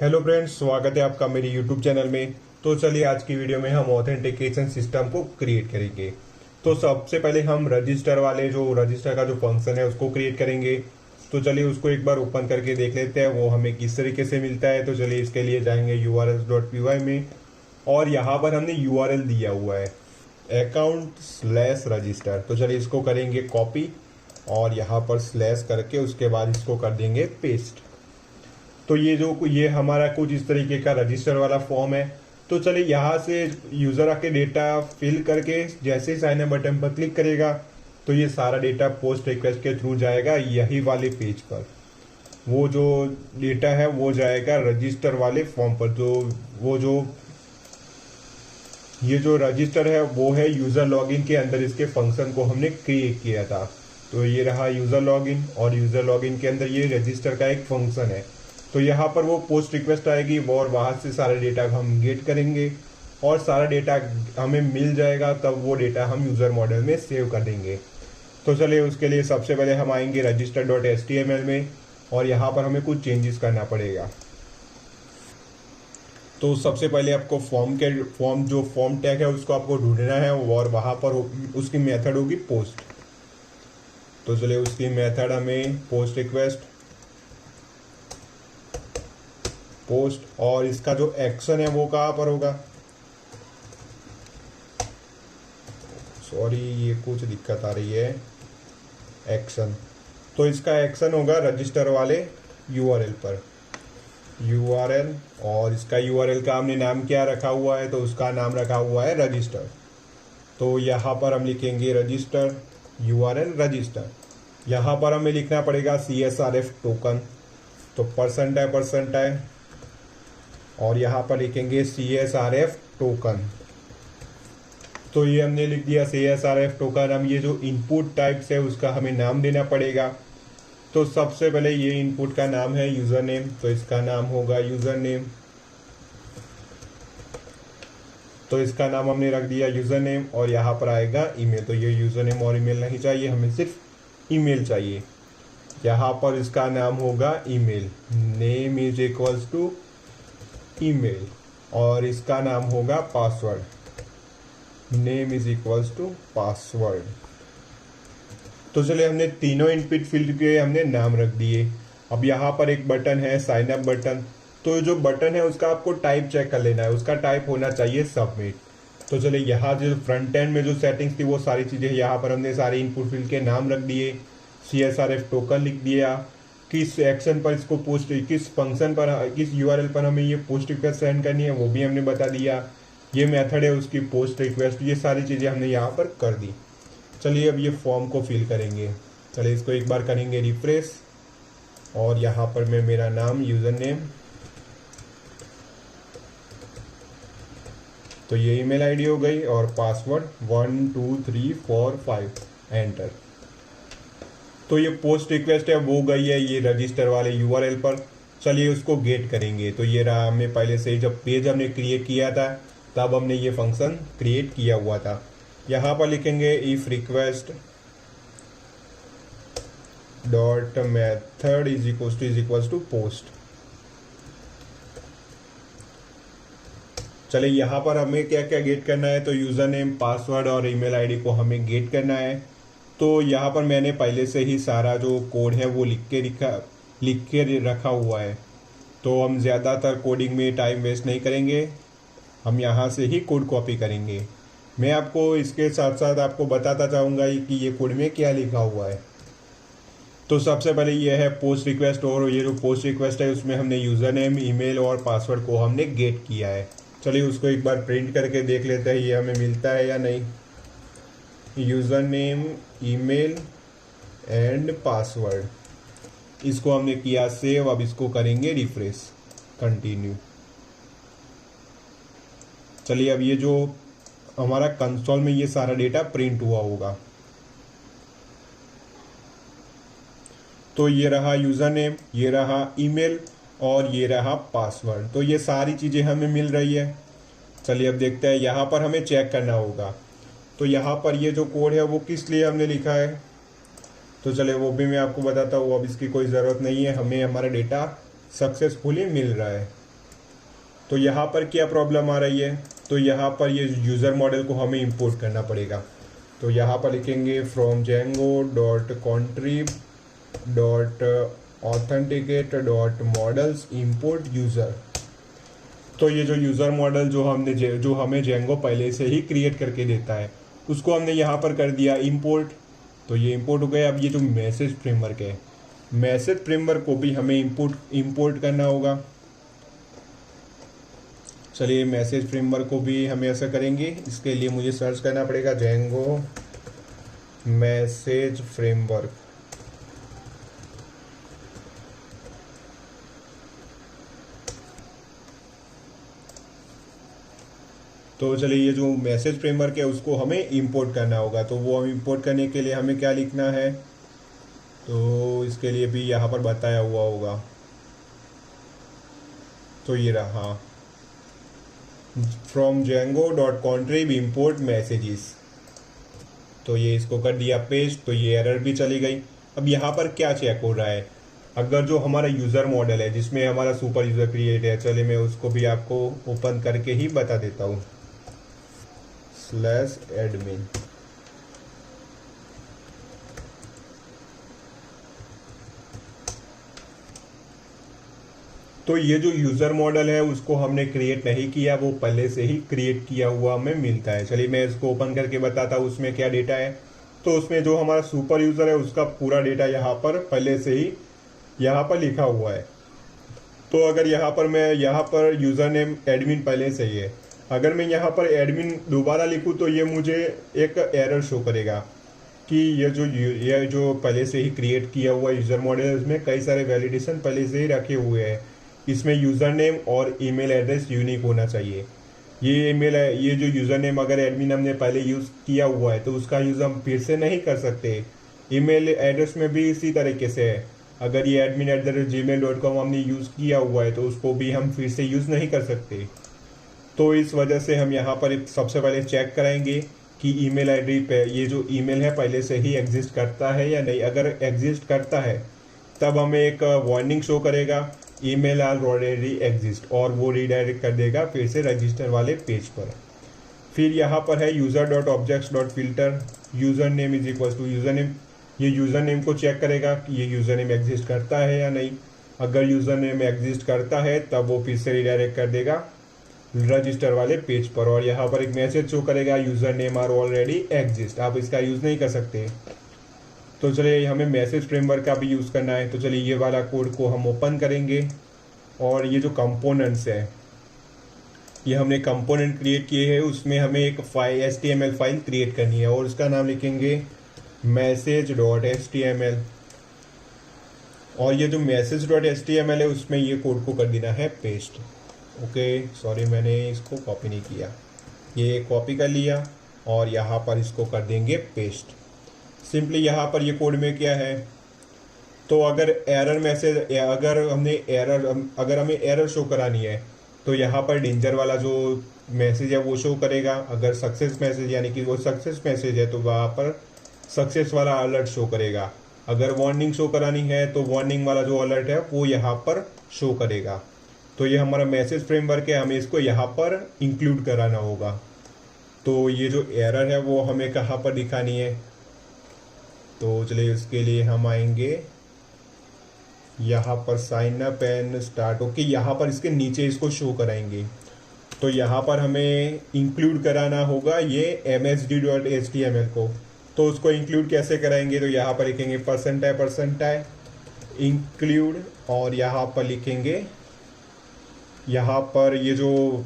Hello friends, स्वागत है आपका मेरे यूट्यूब चैनल में। तो चलिए आज की वीडियो में हम ऑथेंटिकेशन सिस्टम को क्रिएट करेंगे। तो सबसे पहले हम रजिस्टर का जो फंक्शन है उसको क्रिएट करेंगे। तो चलिए उसको एक बार ओपन करके देख लेते हैं वो हमें किस तरीके से मिलता है। तो चलिए इसके लिए जाएंगे urls.py में और यहाँ पर हमने URL दिया हुआ है account/register। तो चलिए इसको करेंगे कॉपी और यहाँ पर स्लैश करके उसके बाद इसको कर देंगे पेस्ट। तो ये हमारा कुछ इस तरीके का रजिस्टर वाला फॉर्म है। तो चलिए यहाँ से यूज़र आके डेटा फिल करके जैसे ही साइन अप बटन पर क्लिक करेगा तो ये सारा डेटा पोस्ट रिक्वेस्ट के थ्रू जाएगा यही वाले पेज पर। वो जो डेटा है वो जाएगा रजिस्टर वाले फॉर्म पर। ये जो रजिस्टर है वो है यूज़र लॉगिन के अंदर इसके फंक्शन को हमने क्रिएट किया था। तो ये रहा यूज़र लॉगिन और यूज़र लॉगिन के अंदर ये रजिस्टर का एक फंक्शन है। तो यहाँ पर वो पोस्ट रिक्वेस्ट आएगी और वहाँ से सारे डेटा हम गेट करेंगे और सारा डेटा हमें मिल जाएगा, तब वो डेटा हम यूज़र मॉडल में सेव कर देंगे। तो चलिए उसके लिए सबसे पहले हम आएंगे register.html में और यहाँ पर हमें कुछ चेंजेस करना पड़ेगा। तो सबसे पहले आपको फॉर्म टैग है उसको आपको ढूंढना है और वहाँ पर उसकी मेथड होगी पोस्ट। तो चलिए उसकी मेथड हमें पोस्ट रिक्वेस्ट पोस्ट और इसका जो एक्शन है वो कहाँ पर होगा। सॉरी, ये कुछ दिक्कत आ रही है। एक्शन, तो इसका एक्शन होगा रजिस्टर वाले यूआरएल पर यूआरएल और इसका यूआरएल का हमने नाम क्या रखा हुआ है, तो उसका नाम रखा हुआ है रजिस्टर। तो यहाँ पर हम लिखेंगे रजिस्टर यूआरएल रजिस्टर। यहाँ पर हमें लिखना पड़ेगा CSRF टोकन। तो %% और यहाँ पर लिखेंगे CSRF टोकन। तो ये हमने लिख दिया CSRF टोकन। हम ये जो इनपुट टाइप्स है उसका हमें नाम देना पड़ेगा। तो सबसे पहले ये इनपुट का नाम है यूज़र नेम, तो इसका नाम होगा यूज़र नेम। तो इसका नाम हमने रख दिया यूज़र नेम और यहाँ पर आएगा ईमेल। तो ये यूज़र नेम और ईमेल नहीं चाहिए, हमें सिर्फ ईमेल चाहिए। यहाँ पर इसका नाम होगा email, name is equals to email और इसका नाम होगा password, name is equals to password. तो चलिए हमने तीनों इनपुट फील्ड के हमने नाम रख दिए। अब यहाँ पर एक बटन है साइन अप बटन। तो जो बटन है उसका आपको टाइप चेक कर लेना है, उसका टाइप होना चाहिए सबमिट। तो चलिए यहाँ जो फ्रंट एंड में जो सेटिंग्स थी वो सारी चीज़ें यहाँ पर हमने सारे इनपुट फील्ड के नाम रख दिए। CSRF टोकन लिख दिया, किस एक्शन पर इसको पोस्ट, किस फंक्शन पर, किस यूआरएल पर हमें ये पोस्ट रिक्वेस्ट सेंड करनी है वो भी हमने बता दिया। ये मेथड है उसकी पोस्ट रिक्वेस्ट, ये सारी चीज़ें हमने यहाँ पर कर दी। चलिए अब ये फॉर्म को फिल करेंगे। चलिए इसको एक बार करेंगे रिफ्रेश और यहाँ पर मैं मेरा नाम यूज़र नेम, तो ये ईमेल आईडी हो गई और पासवर्ड 1 2 3 4 5 एंटर। तो ये पोस्ट रिक्वेस्ट है वो गई है ये रजिस्टर वाले यूआरएल पर। चलिए उसको गेट करेंगे। तो ये रहा, हमने पहले से ही जब पेज हमने क्रिएट किया था तब हमने ये फंक्शन क्रिएट किया हुआ था। यहाँ पर लिखेंगे if request dot method is equals to post. चलिए यहाँ पर हमें क्या क्या गेट करना है, तो यूज़र नेम, पासवर्ड और ईमेल आईडी को हमें गेट करना है। तो यहाँ पर मैंने पहले से ही सारा जो कोड है वो लिख के रखा हुआ है। तो हम ज़्यादातर कोडिंग में टाइम वेस्ट नहीं करेंगे, हम यहाँ से ही कोड कॉपी करेंगे। मैं आपको इसके साथ साथ आपको बताता चाहूँगा कि ये कोड में क्या लिखा हुआ है। तो सबसे पहले ये है पोस्ट रिक्वेस्ट और ये जो पोस्ट रिक्वेस्ट है उसमें हमने यूज़र नेम, ईमेल और पासवर्ड को हमने गेट किया है। चलिए उसको एक बार प्रिंट करके देख लेते हैं ये हमें मिलता है या नहीं। User name, email and password, इसको हमने किया सेव। अब इसको करेंगे रिफ्रेश, कंटिन्यू। चलिए अब ये जो हमारा कंसोल में ये सारा डेटा प्रिंट हुआ होगा। तो ये रहा यूज़र नेम, ये रहा ईमेल और ये रहा पासवर्ड। तो ये सारी चीज़ें हमें मिल रही है। चलिए अब देखते हैं, यहाँ पर हमें चेक करना होगा। तो यहाँ पर ये जो कोड है वो किस लिए हमने लिखा है, तो चले वो भी मैं आपको बताता हूँ। अब इसकी कोई ज़रूरत नहीं है, हमें हमारा डेटा सक्सेसफुली मिल रहा है। तो यहाँ पर क्या प्रॉब्लम आ रही है, तो यहाँ पर ये यूज़र मॉडल को हमें इंपोर्ट करना पड़ेगा। तो यहाँ पर लिखेंगे from Django dot contrib dot authenticate dot models import user. तो ये जो यूज़र मॉडल जो हमें जेंगो पहले से ही क्रिएट करके देता है, उसको हमने यहाँ पर कर दिया इंपोर्ट। तो ये इंपोर्ट हो गया। अब ये जो मैसेज फ्रेमवर्क है, मैसेज फ्रेमवर्क को भी हमें इंपोर्ट करना होगा। चलिए मैसेज फ्रेमवर्क को भी हम ऐसा करेंगे। इसके लिए मुझे सर्च करना पड़ेगा जेंगो मैसेज फ्रेमवर्क। तो चलिए ये जो मैसेज फ्रेमवर्क है उसको हमें इंपोर्ट करना होगा। तो वो इंपोर्ट करने के लिए हमें क्या लिखना है, तो इसके लिए भी यहाँ पर बताया हुआ होगा। तो ये रहा from Django dot contrib import messages. तो ये इसको कर दिया पेस्ट। तो ये एरर भी चली गई। अब यहाँ पर क्या चेक हो रहा है, अगर जो हमारा यूज़र मॉडल है जिसमें हमारा सुपर यूज़र क्रिएट है, चलिए मैं उसको भी आपको ओपन करके ही बता देता हूँ। /admin। तो ये जो यूज़र मॉडल है उसको हमने क्रिएट नहीं किया, वो पहले से ही क्रिएट किया हुआ हमें मिलता है। चलिए मैं इसको ओपन करके बताता हूँ उसमें क्या डेटा है। तो उसमें जो हमारा सुपर यूज़र है उसका पूरा डेटा यहाँ पर पहले से ही यहाँ पर लिखा हुआ है। तो अगर यहाँ पर यूज़र नेम एडमिन पहले से ही है, अगर मैं यहाँ पर एडमिन दोबारा लिखूँ तो ये मुझे एक एरर शो करेगा कि ये जो पहले से ही क्रिएट किया हुआ यूज़र मॉडल है उसमें कई सारे वैलिडेशन पहले से ही रखे हुए हैं। इसमें यूज़र नेम और ईमेल एड्रेस यूनिक होना चाहिए। ये जो यूज़र नेम अगर एडमिन हमने पहले यूज़ किया हुआ है तो उसका यूज़ हम फिर से नहीं कर सकते। ईमेल एड्रेस में भी इसी तरीके से है, अगर ये admin@gmail.com हमने यूज़ किया हुआ है तो उसको भी हम फिर से यूज़ नहीं कर सकते। तो इस वजह से हम यहाँ पर सबसे पहले चेक कराएंगे कि ईमेल आईडी पे ये जो ईमेल है पहले से ही एग्जिस्ट करता है या नहीं। अगर एग्जिस्ट करता है तब हमें एक वार्निंग शो करेगा ईमेल आर ऑलरेडी एग्जिस्ट, और वो रीडायरेक्ट कर देगा फिर से रजिस्टर वाले पेज पर। फिर यहाँ पर है user.objects.filter user name is equal to user name. ये यूज़र नेम को चेक करेगा कि ये यूज़र नेम एग्जिस्ट करता है या नहीं। अगर यूज़र नेम एग्जिस्ट करता है तब वो फिर से रीडायरेक्ट कर देगा रजिस्टर वाले पेज पर, और यहाँ पर एक मैसेज शो करेगा user name are already exist, आप इसका यूज़ नहीं कर सकते। तो चलिए हमें मैसेज फ्रेमवर्क का भी यूज़ करना है। तो चलिए ये वाला कोड को हम ओपन करेंगे, और ये जो कंपोनेंट्स है ये हमने कंपोनेंट क्रिएट किए हैं, उसमें हमें एक फाइल HTML फाइल क्रिएट करनी है और उसका नाम लिखेंगे message.html। और ये जो message.html है उसमें ये कोड को कर देना है पेस्ट। ओके सॉरी, मैंने इसको कॉपी नहीं किया, ये कॉपी कर लिया और यहाँ पर इसको कर देंगे पेस्ट। सिंपली यहाँ पर ये कोड में क्या है, तो अगर हमें एरर शो करानी है तो यहाँ पर डेंजर वाला जो मैसेज है वो शो करेगा। अगर सक्सेस मैसेज यानी कि वो सक्सेस मैसेज है तो वहाँ पर सक्सेस वाला अलर्ट शो करेगा। अगर वार्निंग शो करानी है तो वार्निंग वाला जो अलर्ट है वो यहाँ पर शो करेगा। तो ये हमारा मैसेज फ्रेमवर्क है, हमें इसको यहाँ पर इंक्लूड कराना होगा। तो ये जो एरर है वो हमें कहाँ पर दिखानी है, तो चलिए इसके लिए हम आएंगे यहाँ पर sign up and start. Okay, यहाँ पर इसके नीचे इसको शो कराएंगे। तो यहाँ पर हमें इंक्लूड कराना होगा ये msd.html को। तो उसको इंक्लूड कैसे कराएंगे, तो यहाँ पर लिखेंगे %% इंक्लूड, और यहाँ पर लिखेंगे, यहाँ पर ये जो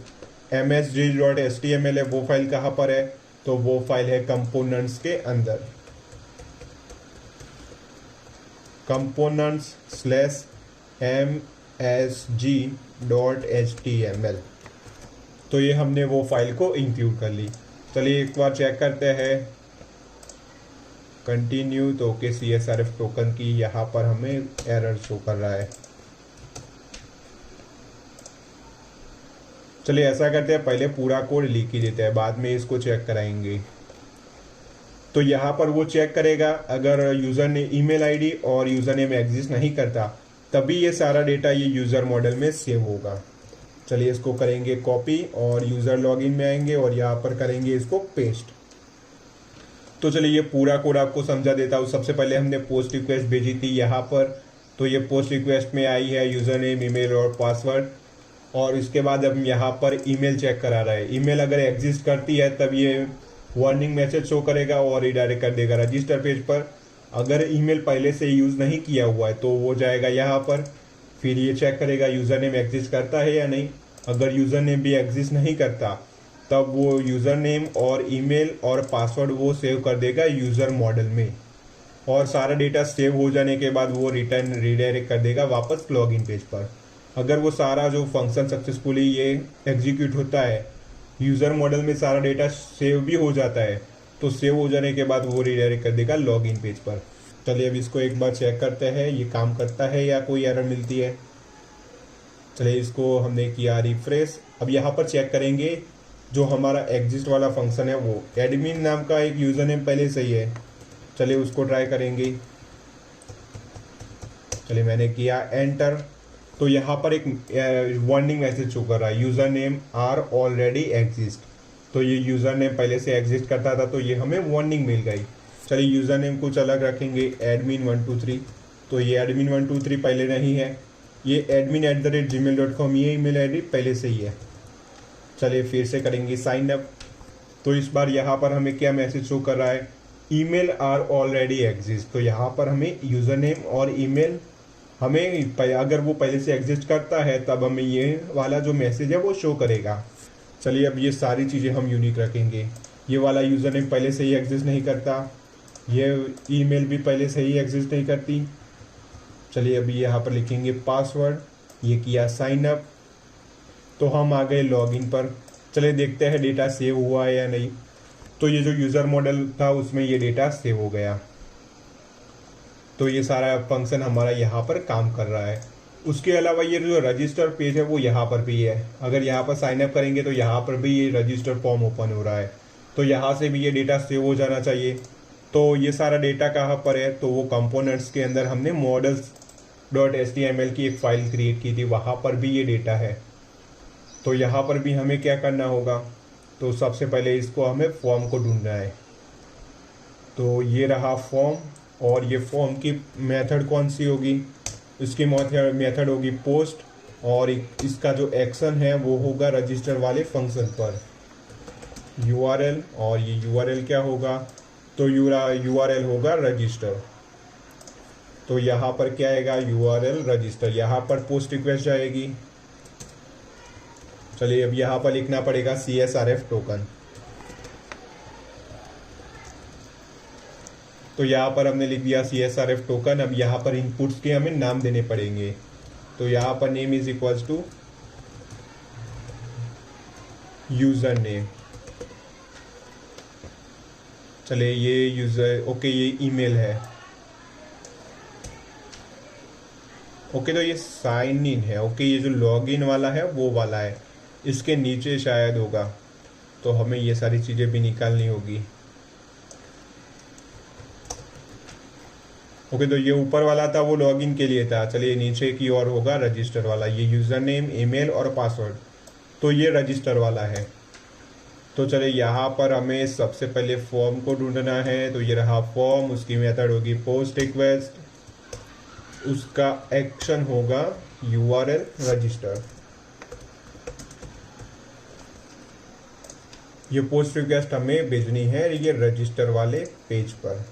msd.html है वो फाइल कहाँ पर है, तो वो फाइल है कंपोनेंट्स के अंदर, components/msg.html। तो ये हमने वो फाइल को इंक्लूड कर ली। चलिए एक बार चेक करते हैं, कंटिन्यू। तो ओके, CSRF टोकन की यहाँ पर हमें एरर शो कर रहा है। चलिए ऐसा करते हैं, पहले पूरा कोड लिख ही देते हैं, बाद में इसको चेक कराएंगे। तो यहाँ पर वो चेक करेगा, अगर यूज़र ने ईमेल आईडी और यूज़र नेम एग्जिस्ट नहीं करता तभी ये सारा डेटा ये यूज़र मॉडल में सेव होगा। चलिए इसको करेंगे कॉपी और यूज़र लॉगिन में आएंगे और यहाँ पर करेंगे इसको पेस्ट। तो चलिए ये पूरा कोड आपको समझा देता हूँ। सबसे पहले हमने पोस्ट रिक्वेस्ट भेजी थी यहाँ पर, तो ये पोस्ट रिक्वेस्ट में आई है यूज़र नेम, ईमेल और पासवर्ड। और इसके बाद हम यहाँ पर ईमेल चेक करा रहा है। ईमेल अगर एग्जिस्ट करती है तब ये वार्निंग मैसेज शो करेगा और रिडायरेक्ट कर देगा रजिस्टर पेज पर। अगर ईमेल पहले से यूज़ नहीं किया हुआ है तो वो जाएगा यहाँ पर, फिर ये चेक करेगा यूज़र नेम एग्जिस्ट करता है या नहीं। अगर यूज़र नेम भी एग्जिस्ट नहीं करता तब वो यूज़र नेम और ईमेल और पासवर्ड वो सेव कर देगा यूज़र मॉडल में, और सारा डेटा सेव हो जाने के बाद वो रिटर्न रिडायरेक्ट कर देगा वापस लॉगिन पेज पर। अगर वो सारा जो फंक्शन सक्सेसफुली ये एग्जीक्यूट होता है, यूज़र मॉडल में सारा डेटा सेव भी हो जाता है, तो सेव हो जाने के बाद वो रिडायरेक्ट कर देगा लॉगिन पेज पर। चलिए अब इसको एक बार चेक करते हैं ये काम करता है या कोई एरर मिलती है। चलिए इसको हमने किया रिफ्रेश। अब यहाँ पर चेक करेंगे जो हमारा एग्जिस्ट वाला फंक्शन है वो एडमिन नाम का एक यूज़र नेम पहले से ही है। चलिए उसको ट्राई करेंगे। चलिए मैंने किया एंटर, तो यहाँ पर एक वार्निंग मैसेज शो कर रहा है user name are already exist. तो ये यूज़र नेम पहले से एग्जिस्ट करता था तो ये हमें वार्निंग मिल गई। चलिए यूज़र नेम कुछ अलग रखेंगे, admin123। तो ये admin123 पहले नहीं है, ये admin@gmail.com ये ईमेल आईडी पहले से ही है। चलिए फिर से करेंगे साइन अप। तो इस बार यहाँ पर हमें क्या मैसेज शो कर रहा है, ईमेल आर ऑलरेडी एग्जिस्ट। तो यहाँ पर हमें यूज़र नेम और ईमेल हमें अगर वो पहले से एग्जिस्ट करता है तब हमें ये वाला जो मैसेज है वो शो करेगा। चलिए अब ये सारी चीज़ें हम यूनिक रखेंगे। ये वाला यूज़र नेम पहले से ही एग्जिस्ट नहीं करता, ये ईमेल भी पहले से ही एग्जिस्ट नहीं करती। चलिए अभी यहाँ पर लिखेंगे पासवर्ड, ये किया साइन अप, तो हम आ गए लॉगिन पर। चलिए देखते हैं डेटा सेव हुआ है या नहीं। तो ये जो यूज़र मॉडल था उसमें ये डेटा सेव हो गया। तो ये सारा फंक्शन हमारा यहाँ पर काम कर रहा है। उसके अलावा ये जो रजिस्टर पेज है वो यहाँ पर भी है। अगर यहाँ पर साइन अप करेंगे तो यहाँ पर भी ये रजिस्टर फॉर्म ओपन हो रहा है, तो यहाँ से भी ये डेटा सेव हो जाना चाहिए। तो ये सारा डेटा कहाँ पर है, तो वो कंपोनेंट्स के अंदर हमने models.html की एक फ़ाइल क्रिएट की थी, वहाँ पर भी ये डेटा है। तो यहाँ पर भी हमें क्या करना होगा, तो सबसे पहले इसको हमें फॉर्म को ढूंढना है। तो ये रहा फॉर्म, और ये फॉर्म की मेथड कौन सी होगी, इसकी मेथड होगी पोस्ट, और इसका जो एक्शन है वो होगा रजिस्टर वाले फंक्शन पर URL, और ये URL क्या होगा, तो URL होगा रजिस्टर। तो यहाँ पर क्या आएगा, URL रजिस्टर। यहाँ पर पोस्ट रिक्वेस्ट जाएगी। चलिए अब यहाँ पर लिखना पड़ेगा CSRF टोकन। तो यहाँ पर हमने लिख दिया CSRF टोकन। अब यहाँ पर इनपुट्स के हमें नाम देने पड़ेंगे। तो यहाँ पर name is equals to user name. चलिए ये यूज़र, ओके ये ईमेल है, ओके तो ये साइन इन है, ओके ये जो लॉगिन वाला है वो वाला है, इसके नीचे शायद होगा। तो हमें ये सारी चीज़ें भी निकालनी होगी। ओके तो ये ऊपर वाला था वो लॉगिन के लिए था। चलिए नीचे की ओर होगा रजिस्टर वाला, ये यूज़र नेम, ईमेल और पासवर्ड, तो ये रजिस्टर वाला है। तो चलिए यहाँ पर हमें सबसे पहले फॉर्म को ढूंढना है। तो ये रहा फॉर्म, उसकी मेथड होगी पोस्ट रिक्वेस्ट, उसका एक्शन होगा URL रजिस्टर। ये पोस्ट रिक्वेस्ट हमें भेजनी है ये रजिस्टर वाले पेज पर।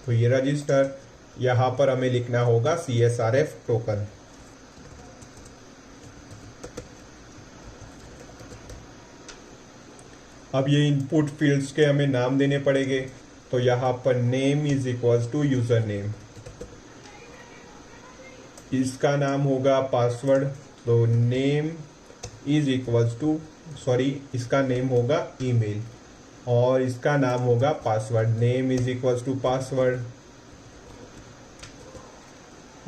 तो ये रजिस्टर, यहाँ पर हमें लिखना होगा CSRF टोकन। अब ये इनपुट फील्ड्स के हमें नाम देने पड़ेंगे। तो यहाँ पर name is equals to user name, इसका नाम होगा पासवर्ड। तो name is equals to, sorry इसका नेम होगा ईमेल, और इसका नाम होगा password. Name is equals to password,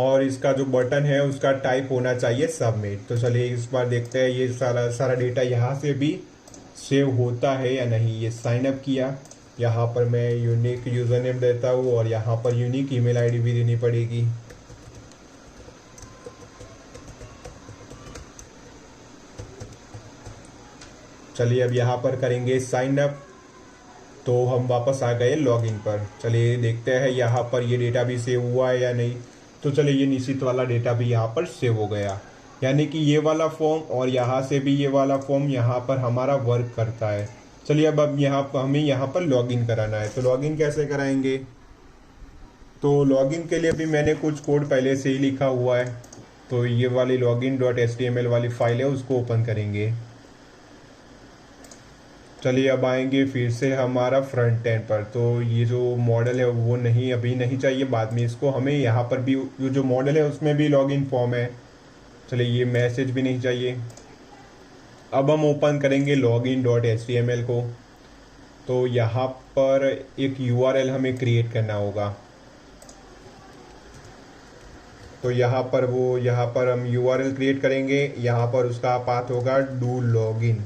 और इसका जो बटन है उसका टाइप होना चाहिए सबमिट। तो चलिए इस बार देखते हैं ये सारा डेटा यहाँ से भी सेव होता है या नहीं। ये साइन अप किया, यहाँ पर मैं यूनिक यूज़र नेम देता हूँ और यहाँ पर यूनिक ईमेल आईडी भी देनी पड़ेगी। चलिए अब यहाँ पर करेंगे साइन अप। तो हम वापस आ गए लॉगिन पर। चलिए देखते हैं यहाँ पर ये डेटा भी सेव हुआ है या नहीं। तो चलिए ये निश्चित वाला डेटा भी यहाँ पर सेव हो गया, यानी कि ये वाला फॉर्म और यहाँ से भी ये वाला फॉर्म यहाँ पर हमारा वर्क करता है। चलिए अब यहाँ पर हमें यहाँ पर लॉगिन कराना है। तो लॉगिन कैसे कराएंगे? तो लॉगिन के लिए भी मैंने कुछ कोड पहले से ही लिखा हुआ है। तो ये वाली login.html वाली फाइल है, उसको ओपन करेंगे। चलिए अब आएंगे फिर से हमारा फ्रंट एंड पर। तो ये जो मॉडल है वो नहीं, अभी नहीं चाहिए, बाद में इसको हमें यहाँ पर भी जो मॉडल है उसमें भी लॉगिन फॉर्म है। चलिए ये मैसेज भी नहीं चाहिए। अब हम ओपन करेंगे login.html को। तो यहाँ पर एक URL हमें क्रिएट करना होगा। तो यहाँ पर हम URL क्रिएट करेंगे। यहाँ पर उसका पाथ होगा डू लॉगिन,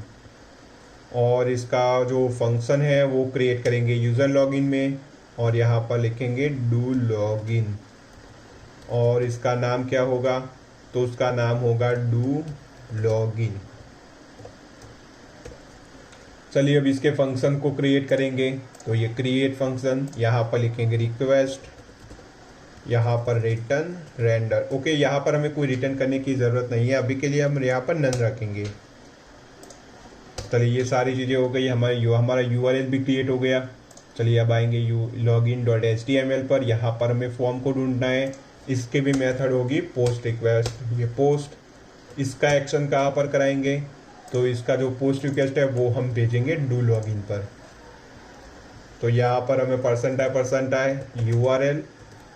और इसका जो फंक्शन है वो क्रिएट करेंगे यूज़र लॉगिन में, और यहाँ पर लिखेंगे डू लॉगिन। और इसका नाम क्या होगा? तो उसका नाम होगा डू लॉगिन। चलिए अब इसके फंक्शन को क्रिएट करेंगे। तो ये क्रिएट फंक्शन, यहाँ पर लिखेंगे रिक्वेस्ट, यहाँ पर रिटर्न रेंडर। ओके, यहाँ पर हमें कोई रिटर्न करने की ज़रूरत नहीं है, अभी के लिए हम यहाँ पर नन रखेंगे। चलिए ये सारी चीज़ें हो गई, हमारा URL भी क्रिएट हो गया। चलिए अब आएंगे login.html पर। यहाँ पर हमें फॉर्म को ढूंढना है। इसके भी मेथड होगी पोस्ट रिक्वेस्ट। ये पोस्ट, इसका एक्शन कहाँ पर कराएंगे? तो इसका जो पोस्ट रिक्वेस्ट है वो हम भेजेंगे डू लॉगिन पर। तो यहाँ पर हमें %i URL,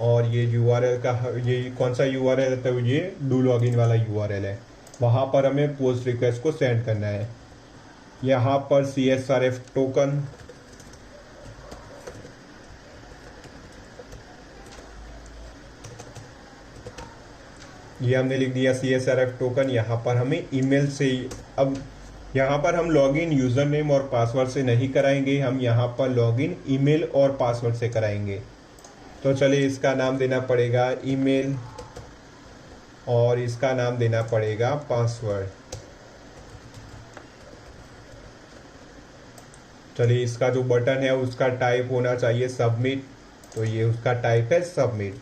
और ये URL का ये कौन सा URL है? तो ये डू लॉगिन वाला URL है। वहाँ पर हमें पोस्ट रिक्वेस्ट को सेंड करना है। यहाँ पर CSRF टोकन, ये हमने लिख दिया CSRF टोकन। यहाँ पर हमें ईमेल से अब यहाँ पर हम लॉगिन यूज़र नेम और पासवर्ड से नहीं कराएंगे, हम यहाँ पर लॉगिन ईमेल और पासवर्ड से कराएंगे। तो चलिए इसका नाम देना पड़ेगा ईमेल, और इसका नाम देना पड़ेगा पासवर्ड। चलिए इसका जो बटन है उसका टाइप होना चाहिए सबमिट। तो ये उसका टाइप है सबमिट।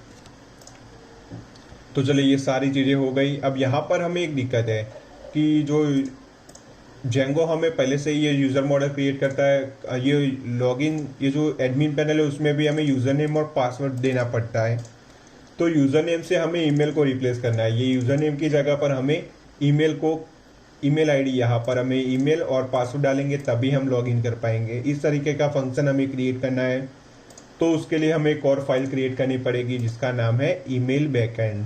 तो चलिए ये सारी चीज़ें हो गई। अब यहाँ पर हमें एक दिक्कत है कि जो जेंगो हमें पहले से ही ये यूज़र मॉडल क्रिएट करता है, ये लॉगिन, ये जो एडमिन पैनल है उसमें भी हमें यूज़र नेम और पासवर्ड देना पड़ता है। तो यूज़र नेम से हमें ईमेल को रिप्लेस करना है। ये यूज़र नेम की जगह पर हमें ईमेल आईडी, यहाँ पर हमें ईमेल और पासवर्ड डालेंगे तभी हम लॉगिन कर पाएंगे। इस तरीके का फंक्शन हमें क्रिएट करना है। तो उसके लिए हमें एक और फाइल क्रिएट करनी पड़ेगी जिसका नाम है ईमेल बैकएंड।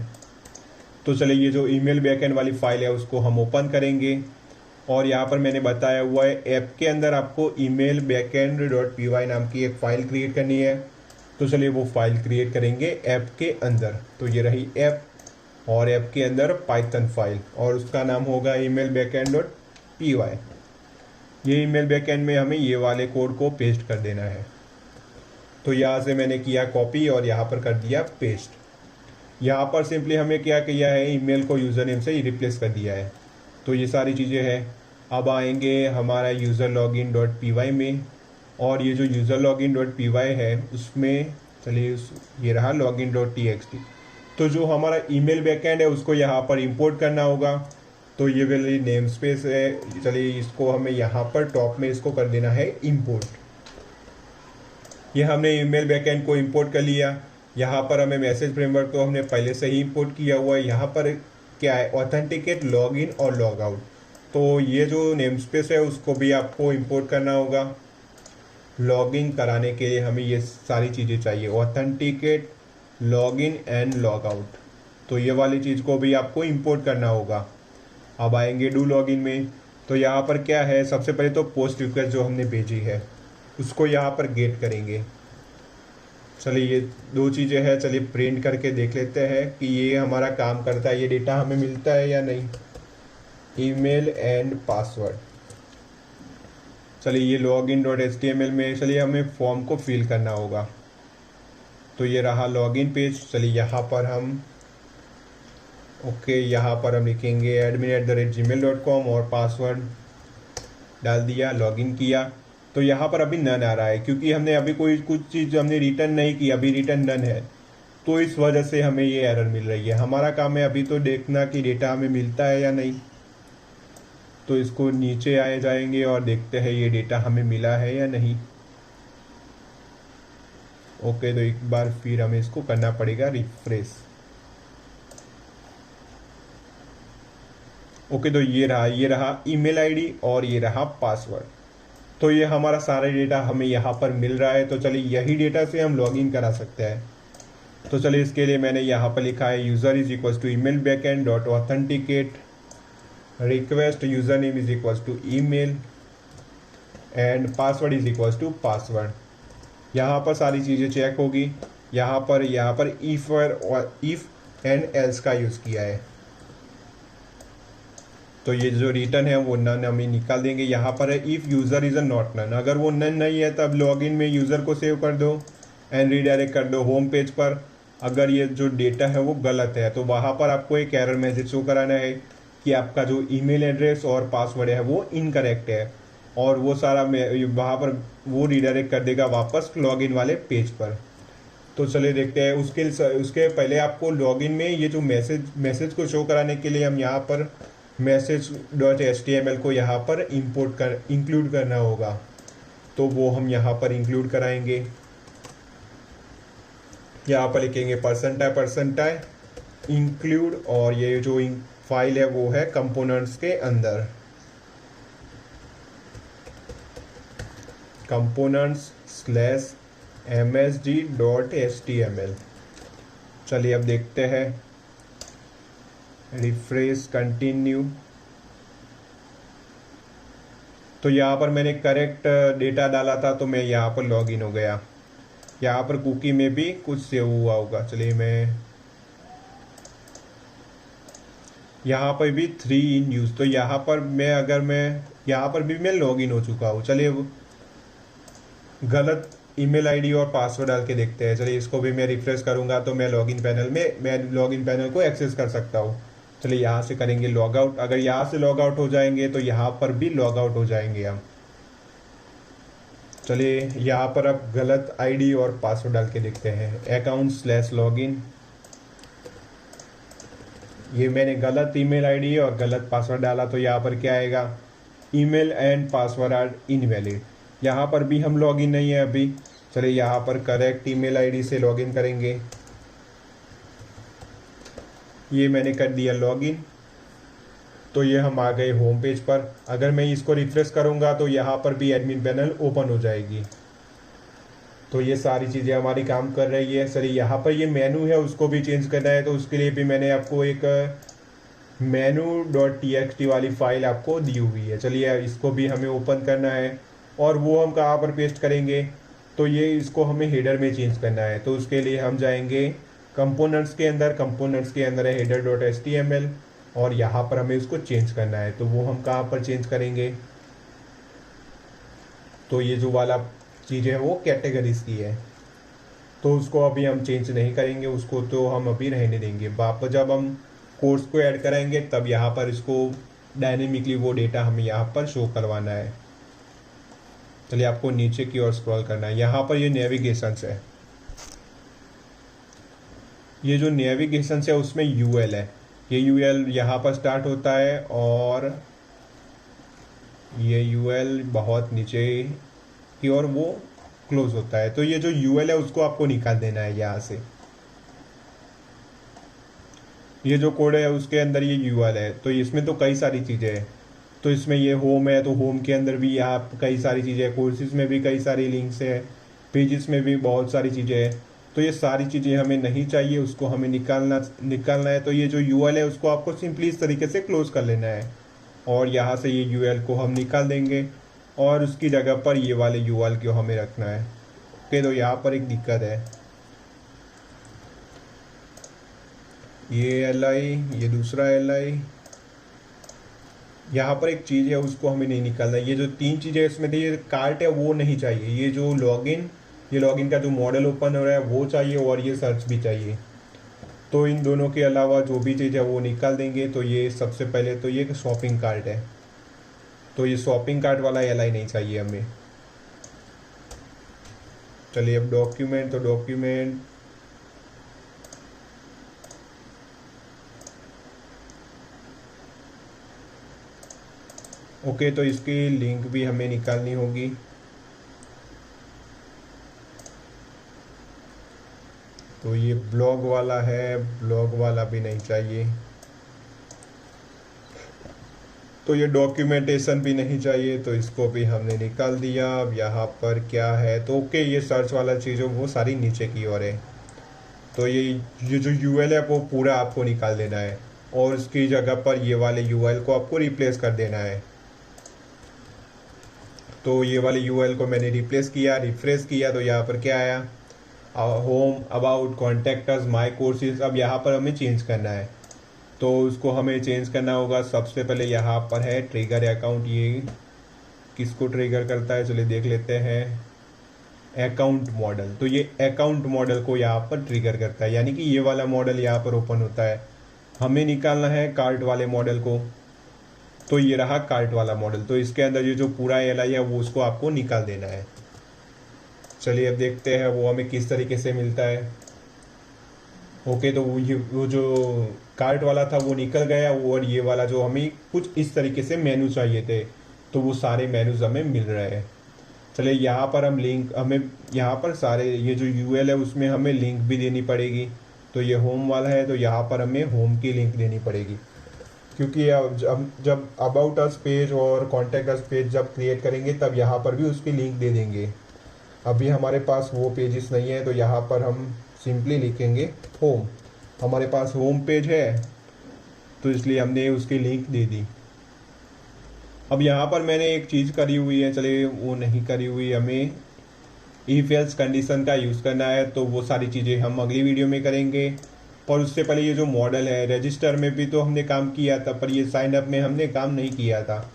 तो चलिए ये जो ईमेल बैकएंड वाली फाइल है उसको हम ओपन करेंगे, और यहाँ पर मैंने बताया हुआ है ऐप के अंदर आपको email backend.py नाम की एक फ़ाइल क्रिएट करनी है। तो चलिए वो फाइल क्रिएट करेंगे ऐप के अंदर। तो ये रही ऐप, और ऐप के अंदर पाइथन फाइल, और उसका नाम होगा email backend.py। ये ईमेल बैकएंड में हमें ये वाले कोड को पेस्ट कर देना है। तो यहाँ से मैंने किया कॉपी और यहाँ पर कर दिया पेस्ट। यहाँ पर सिंपली हमें क्या किया है, ईमेल को यूज़र नेम से ही रिप्लेस कर दिया है। तो ये सारी चीज़ें हैं। अब आएंगे हमारा यूज़र login.py में, और ये जो यूज़र login.py है उसमें चलिए ये रहा login.txt। तो जो हमारा ईमेल बैकएंड है उसको यहाँ पर इंपोर्ट करना होगा। तो ये वाली नेम स्पेस है, चलिए इसको हमें यहाँ पर टॉप में इसको कर देना है इंपोर्ट। ये हमने ईमेल बैकएंड को इंपोर्ट कर लिया। यहाँ पर हमें मैसेज फ्रेमवर्क तो हमने पहले से ही इंपोर्ट किया हुआ है। यहाँ पर क्या है, ऑथेंटिकेट, लॉगिन और लॉग आउट। तो ये जो नेम स्पेस है उसको भी आपको इंपोर्ट करना होगा। लॉगिन कराने के लिए हमें ये सारी चीज़ें चाहिए, authenticate, login and log out. तो ये वाली चीज़ को भी आपको इंपोर्ट करना होगा। अब आएंगे डू लॉगिन में। तो यहाँ पर क्या है, सबसे पहले तो पोस्ट रिक्वेस्ट जो हमने भेजी है उसको यहाँ पर गेट करेंगे। चलिए ये दो चीज़ें हैं, चलिए प्रिंट करके देख लेते हैं कि ये हमारा काम करता है, ये डेटा हमें मिलता है या नहीं। Email and password. चलिए ये login.html में, चलिए हमें फॉर्म को फिल करना होगा। तो ये रहा लॉगिन पेज। चलिए यहाँ पर हम यहाँ पर हम लिखेंगे admin@gmail.com और पासवर्ड डाल दिया, लॉगिन किया, तो यहाँ पर अभी नन आ रहा है क्योंकि हमने अभी कोई कुछ चीज़ हमने रिटर्न नहीं की, अभी रिटर्न नन है, तो इस वजह से हमें ये एरर मिल रही है। हमारा काम है अभी तो देखना कि डेटा हमें मिलता है या नहीं। तो इसको नीचे आए जाएंगे और देखते हैं ये डेटा हमें मिला है या नहीं। ओके, तो एक बार फिर हमें इसको करना पड़ेगा रिफ्रेश। ओके, तो ये रहा ईमेल आईडी और ये रहा पासवर्ड। तो ये हमारा सारा डेटा हमें यहाँ पर मिल रहा है। तो चलिए यही डेटा से हम लॉगिन करा सकते हैं। तो चलिए इसके लिए मैंने यहाँ पर लिखा है user is equals to email backend dot authenticate request user name is equals to email and password is equals to password. यहाँ पर सारी चीज़ें चेक होगी। यहाँ पर इफ़ एंड एल्स का यूज़ किया है। तो ये जो रिटर्न है वो नन हमें निकाल देंगे। यहाँ पर है if user is uh not none, अगर वो नन नहीं है तब लॉगिन में यूज़र को सेव कर दो एंड रीडायरेक्ट कर दो होम पेज पर। अगर ये जो डेटा है वो गलत है तो वहाँ पर आपको एक एरर मैसेज शो कराना है कि आपका जो ईमेल एड्रेस और पासवर्ड है वो इनकरेक्ट है, और वो सारा वहाँ पर वो रीडायरेक्ट कर देगा वापस लॉगिन वाले पेज पर। तो चलिए देखते हैं। उसके पहले आपको लॉगिन में ये जो मैसेज को शो कराने के लिए हम यहाँ पर message.html को यहाँ पर इंक्लूड करना होगा। तो वो हम यहाँ पर इंक्लूड कराएंगे। यहाँ पर लिखेंगे परसेंटाइ इंक्लूड, और ये जो फाइल है वो है कंपोनेंट्स के अंदर, components/msg.html। चलिए अब देखते हैं, रिफ्रेश कंटिन्यू। तो यहाँ पर मैंने करेक्ट डेटा डाला था तो मैं यहाँ पर लॉगिन हो गया। यहाँ पर कुकी में भी कुछ सेव हुआ होगा। चलिए मैं यहाँ पर भी 3 इन यूज़, तो यहाँ पर यहाँ पर भी मैं लॉगिन हो चुका हूँ। चलिए गलत ईमेल आईडी और पासवर्ड डाल के देखते हैं। चलिए इसको भी मैं रिफ्रेश करूँगा तो मैं लॉगिन पैनल को एक्सेस कर सकता हूँ। चलिए यहाँ से करेंगे लॉग आउट। अगर यहाँ से लॉग आउट हो जाएंगे तो यहाँ पर भी लॉग आउट हो जाएंगे हम। चलिए यहाँ पर अब गलत आईडी और पासवर्ड डाल के देखते हैं। account/login, ये मैंने गलत ईमेल आईडी और गलत पासवर्ड डाला तो यहाँ पर क्या आएगा, email and password are invalid. यहाँ पर भी हम लॉगिन नहीं है अभी। चलिए यहाँ पर करेक्ट ईमेल आईडी से लॉगिन करेंगे। ये मैंने कर दिया लॉगिन। तो ये हम आ गए होम पेज पर। अगर मैं इसको रिफ्रेश करूँगा तो यहाँ पर भी एडमिन पैनल ओपन हो जाएगी। तो ये सारी चीज़ें हमारी काम कर रही है। सर यहाँ पर ये मेनू है उसको भी चेंज करना है, तो उसके लिए भी मैंने आपको एक menu.txt वाली फाइल आपको दी हुई है। चलिए इसको भी हमें ओपन करना है, और वो हम कहाँ पर पेस्ट करेंगे, तो ये इसको हमें हेडर में चेंज करना है। तो उसके लिए हम जाएंगे कंपोनेंट्स के अंदर है header.html, और यहाँ पर हमें इसको चेंज करना है। तो वो हम कहाँ पर चेंज करेंगे, तो ये जो वाला चीज़ है वो कैटेगरीज की है, तो उसको अभी हम चेंज नहीं करेंगे, उसको तो हम अभी रहने देंगे। वापस जब हम कोर्स को ऐड कराएंगे तब यहाँ पर इसको डायनेमिकली वो डेटा हमें यहाँ पर शो करवाना है। चलिए आपको नीचे की ओर स्क्रॉल करना है। यहाँ पर ये नेविगेशंस है, ये जो नेविगेशंस है उसमें यूएल है। ये यूएल यहाँ पर स्टार्ट होता है और ये यूएल बहुत नीचे की ओर वो क्लोज होता है। तो ये जो यूएल है उसको आपको निकाल देना है यहाँ से। ये जो कोड है उसके अंदर ये यूएल है, तो इसमें तो कई सारी चीज़ें हैं। तो इसमें ये होम है, तो होम के अंदर भी यहाँ कई सारी चीज़ें हैं, कोर्सेज में भी कई सारी लिंक्स हैं, पेजेस में भी बहुत सारी चीज़ें हैं। तो ये सारी चीज़ें हमें नहीं चाहिए, उसको हमें निकालना है। तो ये जो यूएल है उसको आपको सिंपली इस तरीके से क्लोज कर लेना है, और यहाँ से ये यूएल को हम निकाल देंगे और उसकी जगह पर ये वाले यूएल को हमें रखना है। ओके, तो यहाँ पर एक दिक्कत है, ये li, ये दूसरा li, यहाँ पर एक चीज़ है उसको हमें नहीं निकालना। ये जो 3 चीज़ें इसमें थी, ये कार्ट है वो नहीं चाहिए। ये जो लॉगिन का जो मॉडल ओपन हो रहा है वो चाहिए, और ये सर्च भी चाहिए। तो इन दोनों के अलावा जो भी चीज़ है वो निकाल देंगे। तो ये सबसे पहले तो ये शॉपिंग कार्ट है, तो ये शॉपिंग कार्ट वाला एल नहीं चाहिए हमें। चलिए अब डॉक्यूमेंट, तो डॉक्यूमेंट ओके, तो इसकी लिंक भी हमें निकालनी होगी। तो ये ब्लॉग वाला है, ब्लॉग वाला भी नहीं चाहिए। तो ये डॉक्यूमेंटेशन भी नहीं चाहिए, तो इसको भी हमने निकाल दिया। अब यहाँ पर क्या है, तो ओके ये सर्च वाला चीज़ वो सारी नीचे की ओर है। तो ये जो यूएल है वो पूरा आपको निकाल देना है और उसकी जगह पर ये वाले यूएल को आपको रिप्लेस कर देना है। तो ये वाले यूएल को मैंने रिप्लेस किया, रिफ्रेश किया, तो यहाँ पर क्या आया, home, about, contacts, my courses. अब यहाँ पर हमें चेंज करना है, तो उसको हमें चेंज करना होगा। सबसे पहले यहाँ पर है ट्रिगर अकाउंट, ये किसको ट्रिगर करता है चलिए देख लेते हैं, अकाउंट मॉडल। तो ये अकाउंट मॉडल को यहाँ पर ट्रिगर करता है, यानी कि ये वाला मॉडल यहाँ पर ओपन होता है। हमें निकालना है कार्ट वाले मॉडल को, तो ये रहा कार्ट वाला मॉडल। तो इसके अंदर ये जो पूरा एल है वो उसको आपको निकाल देना है। चलिए अब देखते हैं वो हमें किस तरीके से मिलता है। ओके, तो वो जो कार्ट वाला था वो निकल गया, और ये वाला जो हमें कुछ इस तरीके से मेनू चाहिए थे, तो वो सारे मेनूज हमें मिल रहे हैं। चलिए यहाँ पर हम लिंक, हमें यहाँ पर सारे ये जो यूएल है उसमें हमें लिंक भी देनी पड़ेगी। तो ये होम वाला है, तो यहाँ पर हमें होम की लिंक देनी पड़ेगी, क्योंकि जब अबाउट अस पेज और कॉन्टैक्ट अस पेज जब क्रिएट करेंगे तब यहाँ पर भी उसकी लिंक दे देंगे। अभी हमारे पास वो पेजेस नहीं है, तो यहाँ पर हम सिंपली लिखेंगे होम। हमारे पास होम पेज है, तो इसलिए हमने उसकी लिंक दे दी। अब यहाँ पर मैंने एक चीज़ करी हुई है, चलिए वो नहीं करी हुई, हमें इफ एल्स कंडीशन का यूज़ करना है, तो वो सारी चीज़ें हम अगली वीडियो में करेंगे। पर उससे पहले ये जो मॉडल है, रजिस्टर में भी तो हमने काम किया था, पर ये साइन अप में हमने काम नहीं किया था।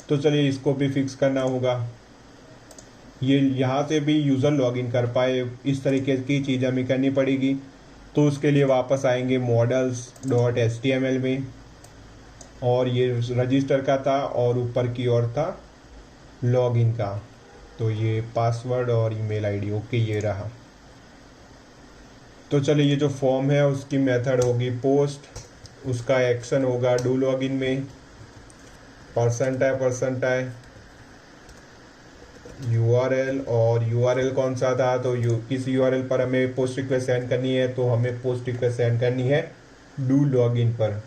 तो चलिए इसको भी फिक्स करना होगा, ये यहाँ से भी यूज़र लॉगिन कर पाए, इस तरीके की चीज़ हमें करनी पड़ेगी। तो उसके लिए वापस आएंगे models.html में, और ये रजिस्टर का था और ऊपर की ओर था लॉगिन का। तो ये पासवर्ड और ईमेल आईडी, ओके ये रहा। तो चलिए ये जो फॉर्म है उसकी मेथड होगी पोस्ट, उसका एक्शन होगा डू लॉगिन में, %, URL, और URL कौन सा था, तो किस URL पर हमें पोस्ट रिक्वेस्ट सेंड करनी है, तो हमें पोस्ट रिक्वेस्ट सेंड करनी है डू लॉगिन पर।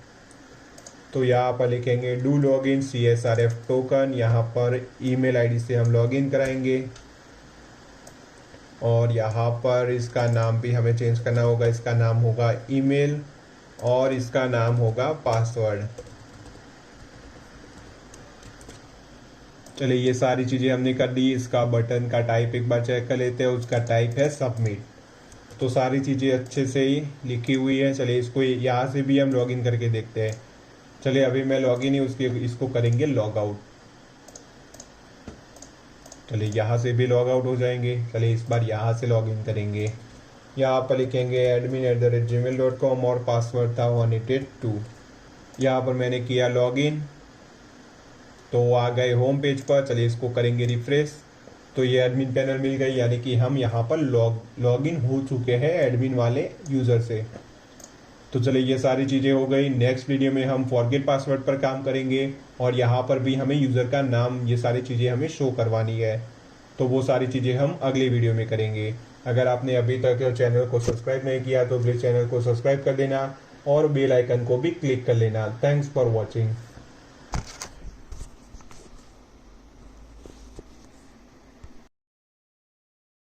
तो यहाँ पर लिखेंगे डू लॉगिन CSRF टोकन, यहाँ पर ईमेल आईडी से हम लॉगिन कराएंगे, और यहाँ पर इसका नाम भी हमें चेंज करना होगा। इसका नाम होगा ईमेल और इसका नाम होगा पासवर्ड। चलिए ये सारी चीज़ें हमने कर दी। इसका बटन का टाइप एक बार चेक कर लेते हैं, उसका टाइप है सबमिट। तो सारी चीज़ें अच्छे से ही लिखी हुई है। चलिए इसको यहाँ से भी हम लॉगिन करके देखते हैं। चलिए अभी मैं लॉगिन ही इसको करेंगे लॉग आउट। चलिए यहाँ से भी लॉग आउट हो जाएंगे। चलिए इस बार यहाँ से लॉगिन करेंगे। यहाँ पर लिखेंगे admin@gmail.com और पासवर्ड था 182। यहाँ पर मैंने किया लॉगिन, तो आ गए होम पेज पर। चलिए इसको करेंगे रिफ्रेश, तो ये एडमिन पैनल मिल गई, यानी कि हम यहाँ पर लॉगिन हो चुके हैं एडमिन वाले यूज़र से। तो चलिए ये सारी चीज़ें हो गई। नेक्स्ट वीडियो में हम फॉरगेट पासवर्ड पर काम करेंगे, और यहाँ पर भी हमें यूज़र का नाम, ये सारी चीज़ें हमें शो करवानी है। तो वो सारी चीज़ें हम अगले वीडियो में करेंगे। अगर आपने अभी तक चैनल को सब्सक्राइब नहीं किया तो प्लीज़ चैनल को सब्सक्राइब कर देना और बेल आइकन को भी क्लिक कर लेना। Thanks for watching.